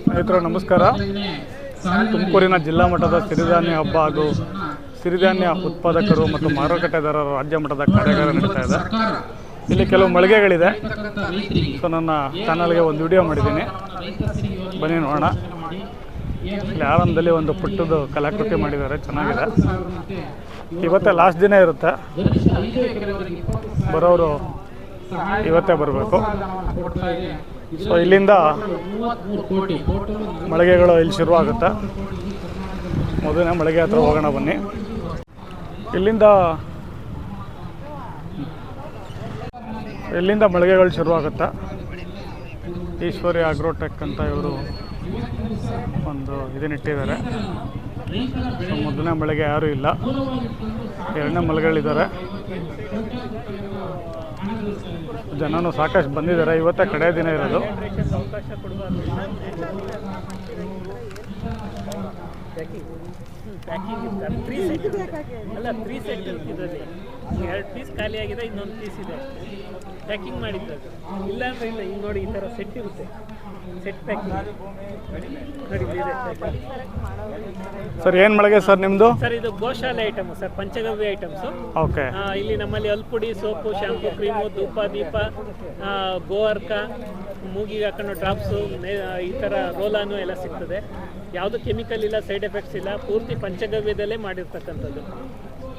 ಸ್ನೇಹಿತರು ನಮಸ್ಕಾರ. ತುಮಕೂರಿನ ಜಿಲ್ಲಾ ಮಟ್ಟದ ಸಿರಿಧಾನ್ಯ ಹಬ್ಬ ಹಾಗೂ ಸಿರಿಧಾನ್ಯ ಉತ್ಪಾದಕರು ಮತ್ತು ಮಾರುಕಟ್ಟೆದಾರರ ರಾಜ್ಯ ಮಟ್ಟದ ಕಾರ್ಯಾಗಾರ ನಡೀತಾ ಇದೆ. ಇಲ್ಲಿ ಕೆಲವು ಮಳಿಗೆಗಳಿದೆ. ಸೊ ನನ್ನ ಚಾನಲ್ಗೆ ಒಂದು ವಿಡಿಯೋ ಮಾಡಿದ್ದೀನಿ, ಬನ್ನಿ ನೋಡೋಣ. ಇಲ್ಲಿ ಆರಂಭದಲ್ಲಿ ಒಂದು ಪುಟ್ಟದು ಕಲಾಕೃತಿ ಮಾಡಿದ್ದಾರೆ, ಚೆನ್ನಾಗಿದೆ. ಇವತ್ತೇ ಲಾಸ್ಟ್ ದಿನ ಇರುತ್ತೆ, ಬರೋರು ಇವತ್ತೇ ಬರಬೇಕು. ಸೊ ಇಲ್ಲಿಂದ ಮಳಿಗೆಗಳು ಇಲ್ಲಿ ಶುರುವಾಗುತ್ತೆ. ಮೊದಲನೇ ಮಳಿಗೆ ಹತ್ರ ಹೋಗೋಣ ಬನ್ನಿ. ಇಲ್ಲಿಂದ ಮಳಿಗೆಗಳು ಶುರುವಾಗುತ್ತೆ. ಈಶ್ವರಿ ಆಗ್ರೋಟೆಕ್ ಅಂತ ಇವರು ಒಂದು ಇದನ್ನಿಟ್ಟಿದ್ದಾರೆ. ಸೊ ಮೊದಲನೇ ಮಳಿಗೆ ಯಾರೂ ಇಲ್ಲ, ಎರಡನೇ ಮಳಿಗೆಗಳಿದ್ದಾರೆ. ಜನನು ಸಾಕಷ್ಟು ಬಂದಿದ್ದಾರೆ. ಇವತ್ತೇ ಕಡೆ ದಿನ ಇರೋದು. ತ್ರೀ ಸೆಟ್ ಇದರಲ್ಲಿ 2 ಪೀಸ್ ಖಾಲಿ ಆಗಿದೆ, ಇನ್ನೊಂದು ಪೀಸ್ ಇದೆ ಪ್ಯಾಕಿಂಗ್ ಮಾಡಿದ್ದು. ಇಲ್ಲ ಅಂದ್ರೆ ಇಲ್ಲ, ಈಗ ನೋಡಿ ಈ ಥರ ಸೆಟ್ ಇರುತ್ತೆ, ಸೆಟ್ ಪ್ಯಾಕಿಂಗ್ ನೋಡಿ ಇದೆ. ಸರ್ ಏನು ಮಳಿಗೆ ಸರ್ ನಿಮ್ಮದು? ಸರ್ ಇದು ಗೋಶಾಲೆ ಐಟಮ್ ಸರ್, ಪಂಚಗವ್ಯ ಐಟಮ್ಸು. ಓಕೆ. ಇಲ್ಲಿ ನಮ್ಮಲ್ಲಿ ಅಲ್ಪುಡಿ, ಸೋಪು, ಶಾಂಪು, ಕ್ರೀಮು, ಧೂಪ, ದೀಪ, ಗೋವರ್ಕ, ಮೂಗಿಗೆ ಹಾಕೊಂಡು ಡ್ರಾಪ್ಸು, ಈ ಥರ ರೋಲಾನು ಎಲ್ಲ ಸಿಗ್ತದೆ. ಯಾವುದು ಕೆಮಿಕಲ್ ಇಲ್ಲ, ಸೈಡ್ ಎಫೆಕ್ಟ್ಸ್ ಇಲ್ಲ, ಪೂರ್ತಿ ಪಂಚಗವ್ಯದಲ್ಲೇ ಮಾಡಿರ್ತಕ್ಕಂಥದ್ದು.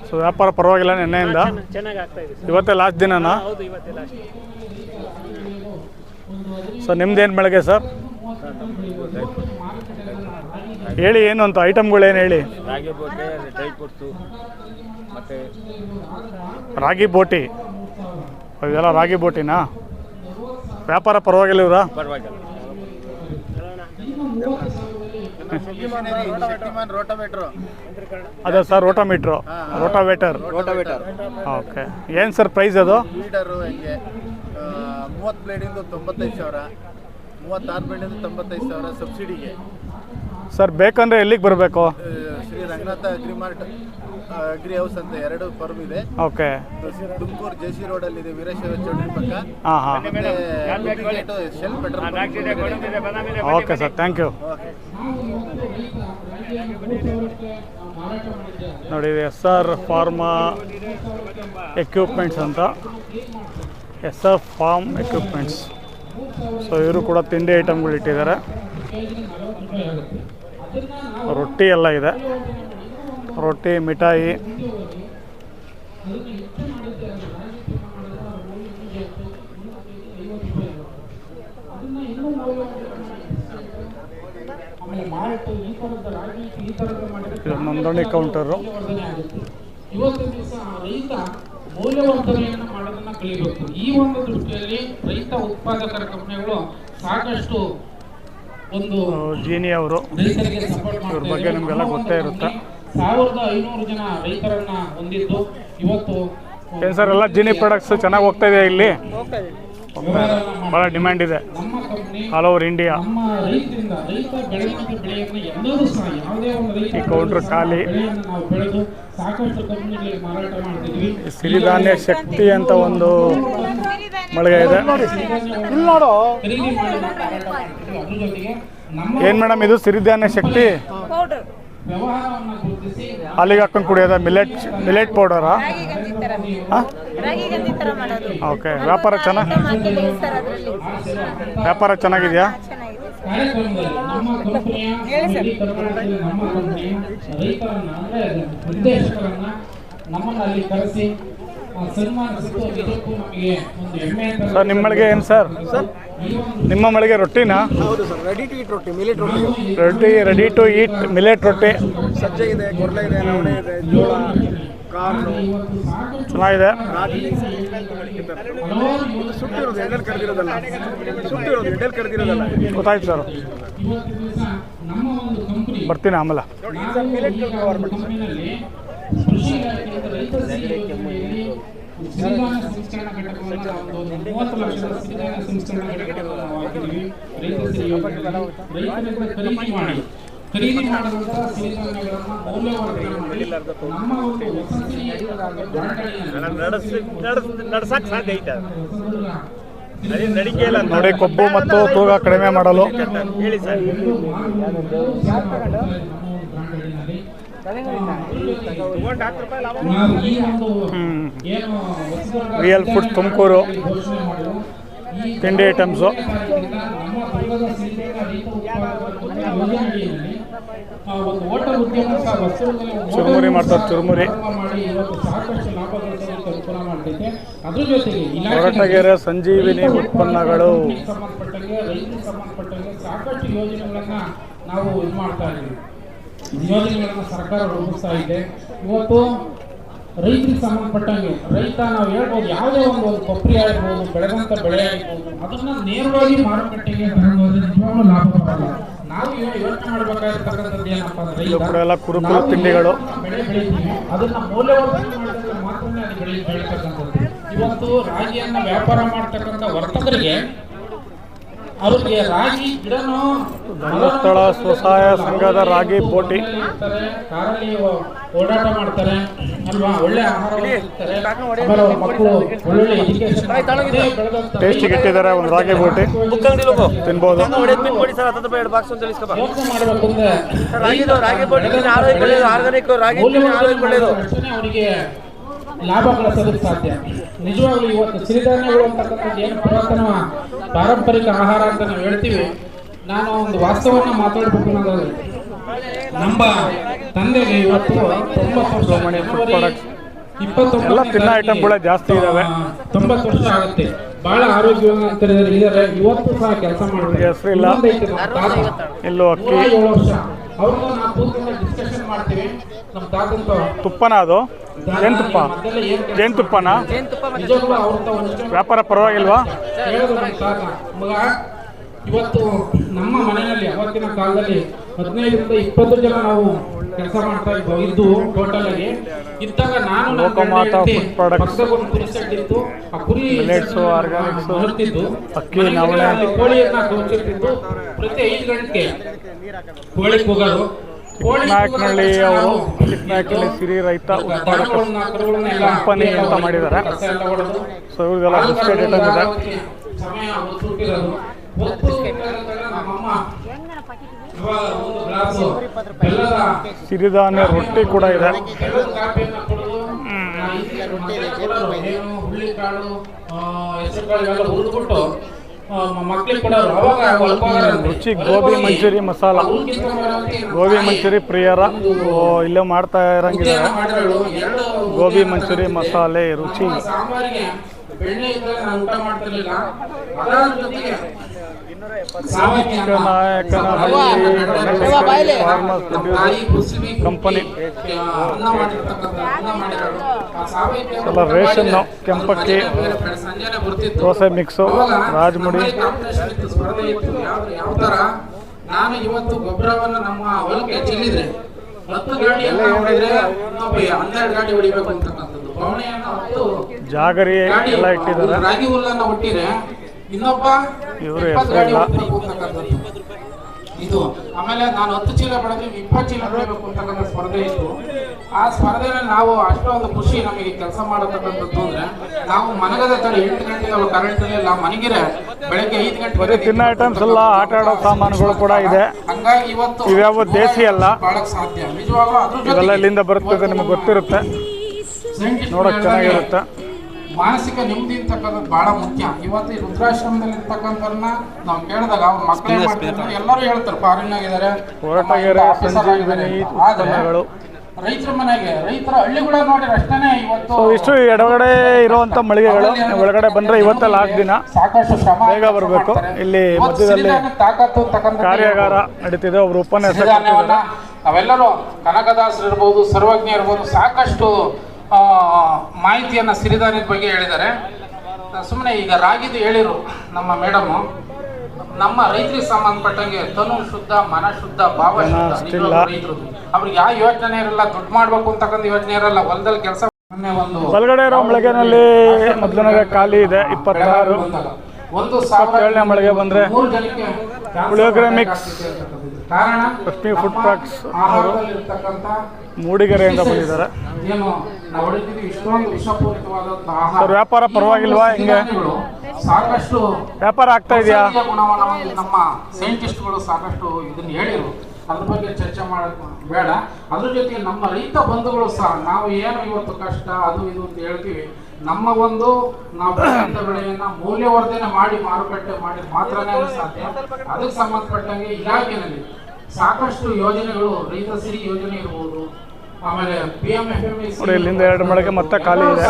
ಸೊ ವ್ಯಾಪಾರ ಪರವಾಗಿಲ್ಲ ನಿನ್ನೆಯಿಂದ? ಚೆನ್ನಾಗಿ ಆಗ್ತಾ ಇದೆ. ಇವತ್ತೇ ಲಾಸ್ಟ್ ದಿನನಾ? ಹೌದು, ಇವತ್ತೇ ಲಾಸ್ಟ್. ಸೊ ನಿಮ್ದೇನು ಮಳಿಗೆ ಸರ್? ಹೇಳಿ, ಏನು ಅಂತ ಐಟಮ್ಗಳೇನು ಹೇಳಿ. ರಾಗಿ ಬೋಟಿ, ಇದೆಲ್ಲ ರಾಗಿ ಬೋಟಿನಾ? ವ್ಯಾಪಾರ ಪರವಾಗಿಲ್ಲ ಇವರ? ಅದೇ ಸರ್, ರೋಟಾಮೀಟ್ರು, ರೋಟಾವೇಟರ್. ಓಕೆ. ಏನು ಸರ್ ಪ್ರೈಸ್ ಅದು? ಲೀಡರು ಹೆಂಗೆ 30 ಬ್ಲೇಡಿಂದು 95,000, 36 ಬ್ಲೇಡಿಂದು 95,000 ಸಬ್ಸಿಡಿಗೆ. ಸರ್ ಬೇಕಂದ್ರೆ ಎಲ್ಲಿಗೆ ಬರಬೇಕು? ಶ್ರೀ ರಂಗನಾಥ ಅಗ್ರಿ ಹೌಸ್ ಅಂತ 2 ಫರ್ಮ್ ಇದೆ. ಓಕೆ. ತುಮಕೂರು ಜೆ ಸಿ ರೋಡಲ್ಲಿ ಇದೆ, ವೀರಶೈವ ಚೌಟ್ರಿ ಪಕ್ಕ. Shell petrol. Okay sir, thank you. ನೋಡಿ, SR ಫಾರ್ಮಾ ಎಕ್ವಿಪ್ಮೆಂಟ್ಸ್ ಅಂತ, SR ಫಾರ್ಮ್ ಎಕ್ವಿಪ್ಮೆಂಟ್ಸ್. ಸೊ ಇವರು ಕೂಡ ತಿಂಡಿ ಐಟಮ್ಗಳು ಇಟ್ಟಿದ್ದಾರೆ. ರೊಟ್ಟಿ ಎಲ್ಲ ಇದೆ, ರೊಟ್ಟಿ, ಮಿಠಾಯಿ. ಇದು ನೋಂದಣಿ ಕೌಂಟರು. ಇವತ್ತು ದಿವಸ ರೈತ ಮೌಲ್ಯವರ್ಧನೆಯನ್ನು ಮಾಡೋದನ್ನ ಕಲಿಬೇಕು. ಈ ಒಂದು ದೃಷ್ಟಿಯಲ್ಲಿ ರೈತ ಉತ್ಪಾದಕರ ಕಂಪನಿಗಳು ಸಾಕಷ್ಟು ಒಂದು ಜೀನಿ ಅವರು, ಇವ್ರ ಬಗ್ಗೆ ನಿಮಗೆಲ್ಲ ಗೊತ್ತೇ ಇರುತ್ತೆ. 1500 ಜನ ರೈತರನ್ನ ಹೊಂದಿದ್ದು ಇವತ್ತು ಏನು ಸರ್ ಎಲ್ಲ ಜೀನಿ ಪ್ರಾಡಕ್ಟ್ಸ್ ಚೆನ್ನಾಗಿ ಹೋಗ್ತಾ ಇದೆ ಇಲ್ಲಿ? ಭಾಳ ಡಿಮ್ಯಾಂಡ್ ಇದೆ ಆಲ್ ಓವರ್ ಇಂಡಿಯಾ. ಈ ಕೌಂಟ್ರ್ ಖಾಲಿ. ಸಿರಿಧಾನ್ಯ ಶಕ್ತಿ ಅಂತ ಒಂದು ಮಳಿಗೆ ಇದೆ. ಏನು ಮೇಡಮ್ ಇದು? ಸಿರಿಧಾನ್ಯ ಶಕ್ತಿ ಹಾಲಿಗೆ ಹಾಕೊಂಡು ಕುಡಿಯೋದ? ಮಿಲೆಟ್ ಪೌಡರಾ? ಓಕೆ. ವ್ಯಾಪಾರ ಚೆನ್ನಾಗಿದೆಯಾ? ಸರ್ ನಿಮ್ಮ ಮಳಿಗೆ ಏನು ಸರ್? ನಿಮ್ಮ ಮಳಿಗೆ ರೊಟ್ಟಿನಾ? ಹೌದು ಸರ್, ರೆಡಿ ಟು ಈಟ್ ರೊಟ್ಟಿ, ಮಿಲೆಟ್ ರೊಟ್ಟಿ. ರೆಡಿ ಟು ಈಟ್ ಮಿಲೆಟ್ ರೊಟ್ಟಿ. ಸಜ್ಜೆ ಇದೆ, ಕೊರ್ಲೆ ಇದೆ, ನವಣೆ ಇದೆ, ಜೋಳ, ಕಾರ್ನು ಚೆನ್ನಾಗಿದೆ. ಸುಟ್ಟಿರೋದು, ಎಣ್ಣೆಲಿ ಕರೆದಿರೋದಲ್ಲ. ಗೊತ್ತಾಯ್ತು ಸರ್, ಬರ್ತೀನಿ ಆಮೇಲೆ. ಸಿರಿಧಾನ್ಯ ಸಂಸ್ಕರಣಾ ಘಟಕವನ್ನು ಒಂದು 30 ಲಕ್ಷದ ಸಿರಿಧಾನ್ಯ ಸಂಸ್ಕರಣಾ ಘಟಕವನ್ನು ನಾವು ಹಾಕಿದ್ದೀವಿ. ರೈತರಿಂದ ಖರೀದಿ ಮಾಡಿ ಖರೀದಿ ಮಾಡಿದಂಥ ಸಿರಿಧಾನ್ಯಗಳನ್ನು ಮೌಲ್ಯವರ್ಧನೆ ಮಾಡಿ ನಮ್ಮ ಒಂದು ವಸತಿ ನಡೆಸಕ್ಕೆ ಸಾಧ್ಯ ಐತೆ. ನೋಡಿ, ಕೊಬ್ಬು ಮತ್ತು ತೂಕ ಕಡಿಮೆ ಮಾಡಲು ರಿಯಲ್ ಫುಡ್ ತುಮಕೂರು ತಿಂಡಿ ಐಟಮ್ಸು. ಚುರುಮುರಿ ಮಾಡ್ತಾರೆ, ಚುರುಮುರಿ. ಹೊರಟಗೆರೆ ಸಂಜೀವಿನಿ ಉತ್ಪನ್ನಗಳು. ಸಾಕಷ್ಟು ಯೋಜನೆಗಳನ್ನ ನಾವು ಇದು ಮಾಡ್ತಾ ಇದ್ದೀವಿ. ಯೋಜನೆಗಳನ್ನ ಸರ್ಕಾರ ರೂಪಿಸ್ತಾ ಇದೆ. ಇವತ್ತು ರೈತರಿಗೆ ಸಂಬಂಧಪಟ್ಟಂಗೆ ರೈತ ನಾವು ಹೇಳ್ಬೋದು, ಯಾವುದೇ ಒಂದು ಕೊಬ್ಬರಿ ಆಗಿರ್ಬೋದು, ಬೆಳೆದಂಥ ಬೆಳೆ ಆಗಿರ್ಬೋದು, ಅದನ್ನ ನೇರವಾಗಿ ಮಾರುಕಟ್ಟೆಗೆ ತಗೊಂಡೋದ್ರೆ ನಿಜವಾಗ್ಲೂ ಲಾಭ ಬರಲ್ಲ. ನಾವು ಯೋಚನೆ ಮಾಡಬೇಕಾಗಿರ್ತಕ್ಕಂಥದ್ದು ಏನಪ್ಪ ಅಂದ್ರೆ ಕುರುಕುರು ತಿಂಡಿಗಳು ಬೆಳೆ ಬೆಳಿತೀವಿ, ಅದನ್ನ ಮೌಲ್ಯವರ್ಧನೆ ಮಾಡಿದ್ರೆ ಮಾತ್ರನೇ ಅದು ಬೆಳೀತಕ್ಕಂಥದ್ದು. ಇವತ್ತು ರಾಗಿಯನ್ನ ವ್ಯಾಪಾರ ಮಾಡ್ತಕ್ಕಂಥ ವರ್ತಕರಿಗೆ ಅವ್ರಿಗೆ ರಾಗಿ ಗಿಡನು ಧರ್ಮಸ್ಥಳ ಸ್ವಸಹಾಯ ಸಂಘದ ರಾಗಿ ಬೋಟಿ ಕಾರಲ್ಲಿ ಓಡಾಟ ಮಾಡ್ತಾರೆ ಅಲ್ವಾ, ಒಳ್ಳೆ ಆಹಾರ ಮಕ್ಕಳು ಒಳ್ಳೊಳ್ಳೆ ಎಜುಕೇಶನ್ ಟೇಸ್ಟಿಗೆ ಇಟ್ಟಿದ್ದಾರೆ. ಒಂದು ರಾಗಿ ಬೋಟಿ ತಿನ್ಬೋದು. ಅವರಿಗೆ ಲಾಭ ಗಳಿಸೋದಕ್ಕೆ ಸಾಧ್ಯ. ನಿಜವಾಗ್ಲೂ ಇವತ್ತು ಸಿರಿಧಾನ್ಯಗಳು ಅಂತಕ್ಕಂಥದ್ದು ಏನು ಪುರಾತನ ಪಾರಂಪರಿಕ ಆಹಾರ ಅಂತ ನಾವು ಹೇಳ್ತೀವಿ. ನಾನು ಒಂದು ವಾಸ್ತವನ್ನ ಮಾತಾಡಬೇಕು ಅನ್ನೋದಾದ್ರೆ, ನಮ್ಮ ತಂದೆಗೆ ಇವತ್ತು 90 ವರ್ಷ, 20 ಐಟಮ್ಗಳೇ ಜಾಸ್ತಿ ಇದಾವೆ. 90 ವರ್ಷ ಆಗುತ್ತೆ. ಬಹಳ ಆರೋಗ್ಯವಂತರಿದ್ದಾರೆ. ಇವತ್ತು ಸಹ ಕೆಲಸ ಮಾಡ್ತಾರೆ. ಹೆಸರಿಲ್ಲ, ಎಲ್ಲೋ ಅಕ್ಕಿ. 7 ವರ್ಷ ಅವ್ರನ್ನ ನಾವು ಕೂತ್ಕೊಂಡು ಡಿಸ್ಕಷನ್ ಮಾಡ್ತೀವಿ. ನಮ್ಮ ತಾತಂತ ತುಪ್ಪನ, ಅದು ಜೇನುತುಪ್ಪ, ಜೇನುತುಪ್ಪನ ವ್ಯಾಪಾರ ಪರವಾಗಿಲ್ವಾ? ಮಗ ಇವತ್ತು ನಮ್ಮ ಮನೆಯಲ್ಲಿ ಅವತ್ತಿನ ಕಾಲದಲ್ಲಿ 15ರಿಂದ 20 ಜನ ನಾವು ಕೆಲಸ ಮಾಡ್ತಾ ಇದ್ದು ಟೋಟಲ್ ಆಗಿ ಇದ್ದಾಗ ನಾನು ಒಂದು ಕುರಿ ಸೆಟ್ ಇತ್ತು. ಆ ಕುರಿ ಬರ್ತಿದ್ದು ಕೋಳಿಯನ್ನ ತೋರಿಸಿರ್ತಿದ್ದು. ಪ್ರತಿ 5 ಗಂಟೆಗೆ ಕೋಳಿ ಕೂಗೋದು. ಚಿಕ್ಕನಾಯಕನಹಳ್ಳಿ ಅವರು ಚಿಕ್ಕನಾಯಕನಹಳ್ಳಿ ಸಿರಿ ರೈತ ಉತ್ಪಾದಕ ಕಂಪನಿ ಅಂತ ಮಾಡಿದ್ದಾರೆ. ಸೊ ಇವ್ರಿಗೆಲ್ಲ ಬಿಸ್ಕೆಟ್ ಐಟಮ್ ಇದೆ. ಸಿರಿಧಾನ್ಯ ರೊಟ್ಟಿ ಕೂಡ ಇದೆ. ರುಚಿ ಗೋಬಿ ಮಂಚೂರಿ ಮಸಾಲ. ಗೋಬಿ ಮಂಚೂರಿ ಪ್ರಿಯರ ಇಲ್ಲೇ ಮಾಡ್ತಾ ಇರಂಗಿದ್ದಾರೆ. ಗೋಬಿ ಮಂಚೂರಿ ಮಸಾಲೆ ರುಚಿ. Chikkanayakanahalli farmers producer company. ಎಲ್ಲ ರೇಷನ್ನು, ಕೆಂಪಕ್ಕಿ, ದೋಸೆ ಮಿಕ್ಸು, ರಾಜಮುಡಿ. ನಾನು ಇವತ್ತು ಗೊಬ್ಬರವನ್ನು ನಮ್ಮ ಹೊಲಕ್ಕೆ ಚೆಲ್ಲಿದ್ರೆ 10 ಗಾಡಿಯನ್ನ ಹೊಡೆದ್ರೆ 12 ಗಾಡಿ ಹೊಡಿಬೇಕು ಅಂತಕ್ಕಂಥದ್ದು. ಜಾಗರಿ ಎಲ್ಲ ಇಟ್ಟಿದ್ದಾರೆ. ರಾಗಿ ಹುಲ್ಲನ್ನ ಹುಟ್ಟಿದ್ರೆ ಇನ್ನೊಬ್ಬ ಇವರು 20 ಗಾಡಿ ಹೊಡಿಬೇಕು ಅಂತಕ್ಕಂಥದ್ದು ಇದು. ಆಮೇಲೆ ನಾನು 10 ಚೀಲ ಬೆಳೆದ್ರೆ 20 ಚೀಲ ಬೆಳಿಬೇಕು ಅಂತಕ್ಕಂಥ ಸ್ಪರ್ಧೆ ಇತ್ತು. ಆ ಸ್ಪರ್ಧೆಯಲ್ಲಿ ನಾವು ಅಷ್ಟೊಂದು ಖುಷಿ ನಮಗೆ ಕೆಲಸ ಮಾಡತಕ್ಕಂಥದ್ದು ಅಂದ್ರೆ, ನಾವು ಮನಗದ ತಡ 8 ಗಂಟೆಗೆ ಅವ್ರು ಕರೆಂಟ್ ಇರಲಿಲ್ಲ. ಮನಗಿರೆ ಬೆಳಗ್ಗೆ 5 ಗಂಟೆ ತಿನ್ನೋ ಐಟಮ್ಸ್ ಎಲ್ಲ, ಆಟ ಆಡೋ ಸಾಮಾನುಗಳು ಕೂಡ ಇದೆ. ಹಂಗಾಗಿ ಇವತ್ತು ಇವ್ಯಾವ ದೇಸಿ ಅಲ್ಲ, ಬಾಳಕ್ ಸಾಧ್ಯ. ನಿಜವಾಗ್ಲೂ ಇದೆಲ್ಲ ಇಲ್ಲಿಂದ ಬರ್ತದೆ, ನಿಮ್ಗೆ ಗೊತ್ತಿರುತ್ತೆ, ನೋಡಕ್ ಚೆನ್ನಾಗಿರುತ್ತೆ. ಮಾನಸಿಕ ನೆಮ್ಮದಿ ಅಂತಕ್ಕಂಥದ್ದು ಬಹಳ ಮುಖ್ಯ. ಇವತ್ತು ಈ ವೃದ್ಧಾಶ್ರಮದಲ್ಲಿ ಇರ್ತಕ್ಕಂಥವ್ರನ್ನ ನಾವು ಕೇಳಿದಾಗ ಅವ್ರ ಮಕ್ಕಳೇ ಮಾಡ್ತಾರೆ, ಎಲ್ಲರೂ ಹೇಳ್ತಾರೆ ಫಾರಿನ್ ಆಗಿದ್ದಾರೆ, ಹೊರಟಗೆರೆ ಸಂಜೀವಿನಿ ಉತ್ಪನ್ನಗಳು. ರೈತರ ಮನೆಗೆ, ರೈತರ ಹಳ್ಳಿಗಳ ನೋಡಿ ಅಷ್ಟೇ ಇವತ್ತು ಇಷ್ಟು ಎಡಗಡೆ ಇರುವಂತ ಮಳಿಗೆಗಳು. ಒಳಗಡೆ ಬಂದ್ರೆ ಇವತ್ತೆಲ್ಲ 4 ದಿನ, ಸಾಕಷ್ಟು ಶ್ರಮ ಬೇಗ ಬರಬೇಕು. ಇಲ್ಲಿ ಮಧ್ಯದಲ್ಲಿ ಕಾರ್ಯಾಗಾರ ನಡೀತಿದೆ. ಒಬ್ರು ಉಪನ್ಯಾಸ. ನಾವೆಲ್ಲರೂ ಕನಕದಾಸರು ಇರ್ಬೋದು, ಸರ್ವಜ್ಞ ಇರ್ಬೋದು, ಸಾಕಷ್ಟು ಮಾಹಿತಿಯನ್ನ ಸಿರಿಧಾನ್ಯದ ಬಗ್ಗೆ ಹೇಳಿದ್ದಾರೆ. ಸುಮ್ಮನೆ ಈಗ ರಾಗಿದು ಹೇಳಿರು ನಮ್ಮ ಮೇಡಮು. ನಮ್ಮ ರೈತರಿಗೆ ಸಂಬಂಧಪಟ್ಟಂಗೆ ತನು ಶುದ್ಧ, ಮನ ಶುದ್ಧ, ಭಾವ ಶುದ್ಧ. ರೈತರು ಅವ್ರಿಗೆ ಯಾವ ಯೋಚನೆ ಇರಲ್ಲ, ದುಡ್ಡು ಮಾಡ್ಬೇಕು ಅಂತಕ್ಕಂಥ ಯೋಚನೆ ಇರಲ್ಲ. ಹೊಲದಲ್ಲಿ ಕೆಲಸ ಒಳಗಡೆ ಇರೋ ಮಳಿಗೆನಲ್ಲಿ ಮೊದಲನೇ ಖಾಲಿ ಇದೆ. 26 27ನೇ ಮಳಿಗೆ ಬಂದ್ರೆ puliyogare mix, Lakshmi food trucks ಅವರು ಮೂಡಿಗೆರೆಯಿಂದ ಬಂದಿದ್ದಾರೆ. ವ್ಯಾಪಾರ ಪರವಾಗಿಲ್ವಾ? ಹಿಂಗೆ ಸಾಕಷ್ಟು ವ್ಯಾಪಾರ ಆಗ್ತಾ ಇದೆಯಾ? ಔಷಧೀಯ ಗುಣವನ್ನು ನಮ್ಮ ಸೈಂಟಿಸ್ಟ್ಗಳು ಸಾಕಷ್ಟು ಇದನ್ನ ಹೇಳಿರು. ಅದ್ರ ಬಗ್ಗೆ ಚರ್ಚೆ ಮಾಡೋದು ಬೇಡ. ಅದ್ರ ಜೊತೆಗೆ ನಮ್ಮ ರೈತ ಬಂಧುಗಳು ಸಹ ನಾವು ಏನು ಇವತ್ತು ಕಷ್ಟ ಅದು ಇದು ಅಂತ ಹೇಳ್ತೀವಿ, ನಮ್ಮ ಒಂದು ನಾವು ಬೆಳೆದ ಬೆಳೆಯನ್ನ ಮೌಲ್ಯವರ್ಧನೆ ಮಾಡಿ ಮಾರುಕಟ್ಟೆ ಮಾಡಿ ಮಾತ್ರನೇ ಸಾಧ್ಯ. ಅದಕ್ಕೆ ಸಂಬಂಧಪಟ್ಟಂಗೆ ಇಲಾಖೆಯಲ್ಲಿ ಸಾಕಷ್ಟು ಯೋಜನೆಗಳು, ರೈತ ಸಿರಿ ಯೋಜನೆ ಇರ್ಬೋದು, ಆಮೇಲೆ PMFME ಇಲ್ಲಿಂದ 2 ಮಳಿಗೆ ಮತ್ತೆ ಖಾಲಿ ಇದೆ.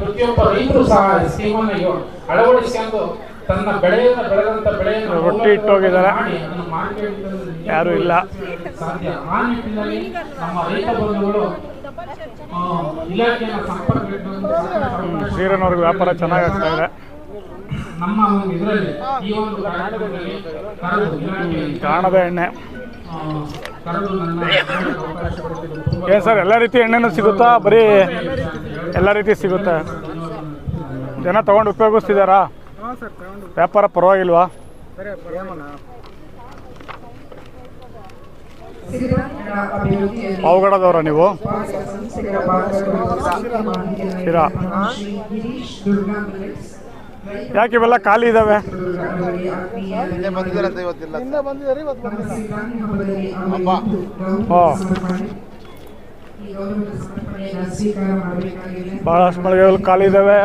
ಪ್ರತಿಯೊಬ್ಬ ರೈತರು ಸಹ ಸ್ಕೀಮನ್ನು ಅಳವಡಿಸಿಕೊಂಡು ತನ್ನ ಬೆಳೆದಂತ ಬೆಳೆಯನ್ನು ರೊಟ್ಟಿ ಇಟ್ಟೋಗಿದ್ದಾರೆ, ಯಾರು ಇಲ್ಲ. ಸಾಧ್ಯ. ಆ ನಿಟ್ಟಿನಲ್ಲಿ ನಮ್ಮ ರೈತ ಬಂಧುಗಳು ಇಲಾಖೆಯ ಸಂಪರ್ಕ ಶ್ರೀರನ್ನವ್ರಿಗೆ ವ್ಯಾಪಾರ ಚೆನ್ನಾಗಿ ಆಗ್ತಾ ಇದೆ. ನಮ್ಮ ಒಂದು ಇದರಲ್ಲಿ ಈ ಒಂದು ಕಾರ್ಯಕ್ರಮದಲ್ಲಿ ಗಾಣದ ಎಣ್ಣೆ ಕರೆದು ನನ್ನ ಅವಕಾಶ ಕೊಟ್ಟಿದ್ದು ಏನು ಸರ್, ಎಲ್ಲ ರೀತಿ ಎಣ್ಣೆನೂ ಸಿಗುತ್ತಾ? ಬರೀ ಎಲ್ಲ ರೀತಿ ಸಿಗುತ್ತೆ? ಜನ ತೊಗೊಂಡು ಉಪಯೋಗಿಸ್ತಿದ್ದಾರಾ? ವ್ಯಾಪಾರ ಪರವಾಗಿಲ್ವಾ? ಪಾವಗಡದವರ ನೀವು? ಶಿರಾ. ಯಾಕೆ ಇವೆಲ್ಲ ಖಾಲಿ ಇದ್ದಾವೆ? ಬಹಳಷ್ಟು ಮಳಿಗೆಗಳು ಖಾಲಿ ಇದ್ದಾವೆ.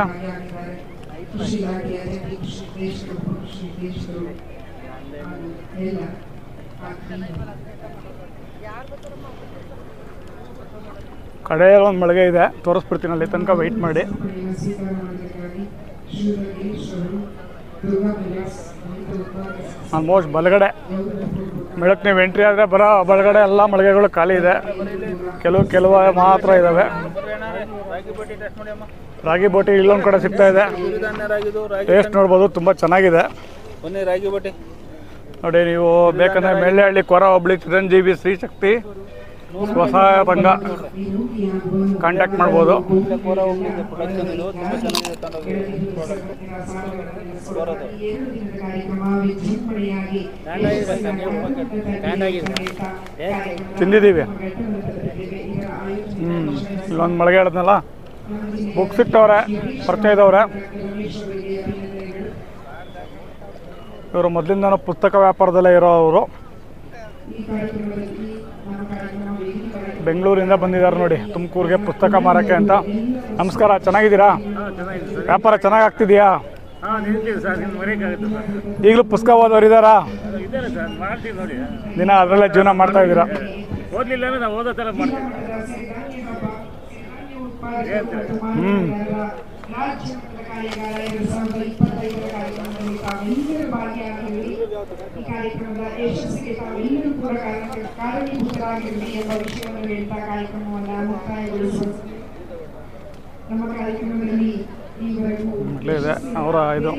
ಕಡೆಯಲ್ಲಿ ಒಂದು ಮಳಿಗೆ ಇದೆ, ತೋರಿಸ್ಬಿಡ್ತೀನಿ, ಅಲ್ಲಿ ತನಕ ವೆಯ್ಟ್ ಮಾಡಿ. ಆಲ್ಮೋಸ್ಟ್ ಬಲಗಡೆ ಮೇಳಕ್ಕೆ ನೀವು ಎಂಟ್ರಿ ಆದರೆ ಬರೋ ಬಲಗಡೆ ಎಲ್ಲ ಮಳಿಗೆಗಳು ಖಾಲಿ ಇದೆ. ಕೆಲವು ಮಾತ್ರ ಇದ್ದಾವೆ. ರಾಗಿ ಬೋಟಿ ಇಲ್ಲೊಂದು ಕಡೆ ಸಿಗ್ತಾ ಇದೆ. ಟೇಸ್ಟ್ ನೋಡ್ಬೋದು, ತುಂಬ ಚೆನ್ನಾಗಿದೆ ನೋಡಿ. ನೀವು ಬೇಕಂದರೆ ಮೆಳ್ಳೆಹಳ್ಳಿ ಕೊರ ಹೋಬಳಿ ಚಿರಂಜೀವಿ ಶ್ರೀಶಕ್ತಿ ಸ್ವಸಹಾಯ ಸಂಘ ಕಾಂಟ್ಯಾಕ್ಟ್ ಮಾಡ್ಬೋದು. ತಿಂದಿದ್ದೀವಿ. ಇಲ್ಲೊಂದು ಮಳಿಗೆ ಹೇಳಿದ್ನಲ್ಲ, ಬುಕ್ ಸಿಗ್ತವ್ರೆ, ಪರಿಚಯ ಇದ್ದವ್ರೆ. ಇವರು ಮೊದಲಿಂದನೂ ಪುಸ್ತಕ ವ್ಯಾಪಾರದಲ್ಲೇ ಇರೋವರು. ಬೆಂಗಳೂರಿಂದ ಬಂದಿದ್ದಾರೆ ನೋಡಿ ತುಮಕೂರಿಗೆ ಪುಸ್ತಕ ಮಾರಕ್ಕೆ ಅಂತ. ನಮಸ್ಕಾರ, ಚೆನ್ನಾಗಿದ್ದೀರಾ? ವ್ಯಾಪಾರ ಚೆನ್ನಾಗಿ ಆಗ್ತಿದೆಯಾ? ಈಗಲೂ ಪುಸ್ತಕ ಓದೋರು ಇದ್ದಾರಾ? ದಿನ ಅದರಲ್ಲೇ ಜೀವನ ಮಾಡ್ತಾ ಇದ್ದೀರಾ? ಕಾರ್ಯಕ್ರಮದ ಯಶಸ್ಸಿಗೆ ತಾವೆಲ್ಲರೂ ಕೂಡ ಕಾರಣೀಭೂತರಾಗಿರಲಿ ಎಂಬ ವಿಷಯವನ್ನು ಹೇಳ್ತಾ ಕಾರ್ಯಕ್ರಮವನ್ನು ಮುಕ್ತಾಯಗೊಳಿಸುವ ನಮ್ಮ ಕಾರ್ಯಕ್ರಮದಲ್ಲಿ ಈವರೆಗೂ ಅವರ ಇದು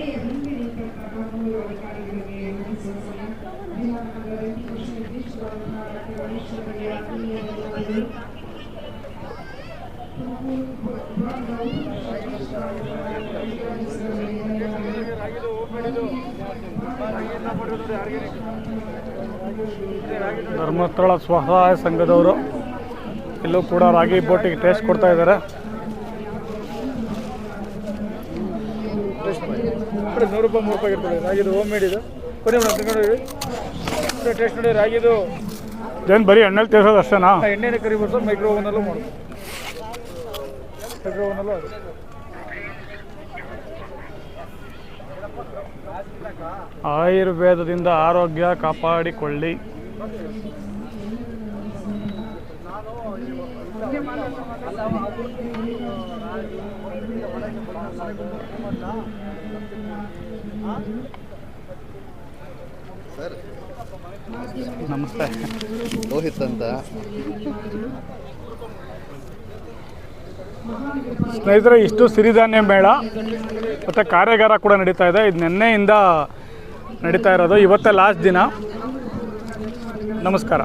ಧರ್ಮಸ್ಥಳ ಸ್ವಸಹಾಯ ಸಂಘದವರು ಇಲ್ಲೂ ಕೂಡ ರಾಗಿ ಬೋಟಿಗೆ ಟೇಸ್ಟ್ ಕೊಡ್ತಾ ಇದ್ದಾರೆ. 100 ರೂಪಾಯಿ 3 ರೂಪಾಯಿ ಇರ್ತದೆ ರಾಗಿದು, ಹೋಮ್ ಮೇಡ್ ಇದು. ಬನ್ನಿ ಮೇಡಮ್ ನೋಡಿ, ಟೇಸ್ಟ್ ನೋಡಿ. ರಾಗಿದು ಏನು ಬರೀ ಎಣ್ಣೆಲಿ ತೇರ್ಸೋದು ಅಷ್ಟೇನಾ? ಎಣ್ಣೆನೇ ಕರಿಬೋದು, ಮೈಕ್ರೋ ಓವನಲ್ಲೂ ಮಾಡೋದು. ಮೈಕ್ರೋ ಓವನಲ್ಲೂ ಅದು ಆಯುರ್ವೇದದಿಂದ ಆರೋಗ್ಯ ಕಾಪಾಡಿಕೊಳ್ಳಿ. ಸರ್ ನಮಸ್ತೆ, ರೋಹಿತ್ ಅಂತ. ಸ್ನೇಹಿತರೆ, ಇಷ್ಟು ಸಿರಿಧಾನ್ಯ ಮೇಳ ಮತ್ತು ಕಾರ್ಯಾಗಾರ ಕೂಡ ನಡೀತಾ ಇದೆ. ಇದು ನಿನ್ನೆಯಿಂದ ನಡೀತಾ ಇರೋದು, ಇವತ್ತೇ ಲಾಸ್ಟ್ ದಿನ. ನಮಸ್ಕಾರ.